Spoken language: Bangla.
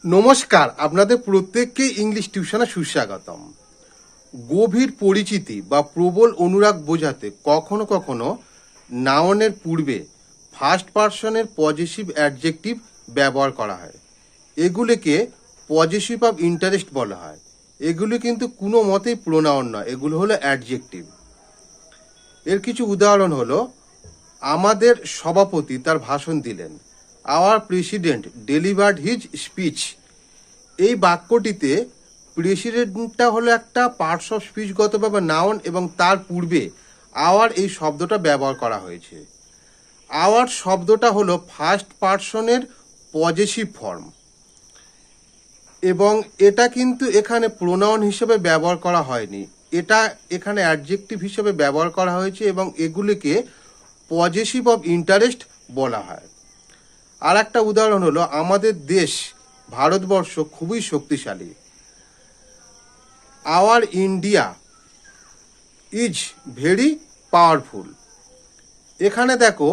নমস্কার, আপনাদের প্রত্যেককে ইংলিশ টিউশনে সুস্বাগতম। গভীর পরিচিতি বা প্রবল অনুরাগ বোঝাতে কখনো কখনো নাউনের পূর্বে ফার্স্ট পারসনের পজেসিভ অ্যাডজেক্টিভ ব্যবহার করা হয়। এগুলিকে পজেসিভ অফ ইন্টারেস্ট বলা হয়। এগুলি কিন্তু কোনো মতেই প্রোনাউন নয়, এগুলো হলো অ্যাডজেক্টিভ। এর কিছু উদাহরণ হলো, আমাদের সভাপতি তার ভাষণ দিলেন। Hour president delivered his speech. এই বাক্যটিতে প্রেসিডেন্টটা হলো একটা পার্টস অফ স্পিচগতভাবে নাউন এবং তার পূর্বে আওয়ার এই শব্দটা ব্যবহার করা হয়েছে। আওয়ার শব্দটা হলো ফার্স্ট পারসনের পজেসিভ ফর্ম এবং এটা কিন্তু এখানে প্রোনাউন হিসেবে ব্যবহার করা হয়নি, এটা এখানে অ্যাডজেক্টিভ হিসেবে ব্যবহার করা হয়েছে এবং এগুলিকে পজেসিভ অফ ইন্টারেস্ট বলা হয়। আর একটা উদাহরণ হলো, আমাদের দেশ ভারতবর্ষ খুবই শক্তিশালী। Hour India is very powerful. এখানে দেখো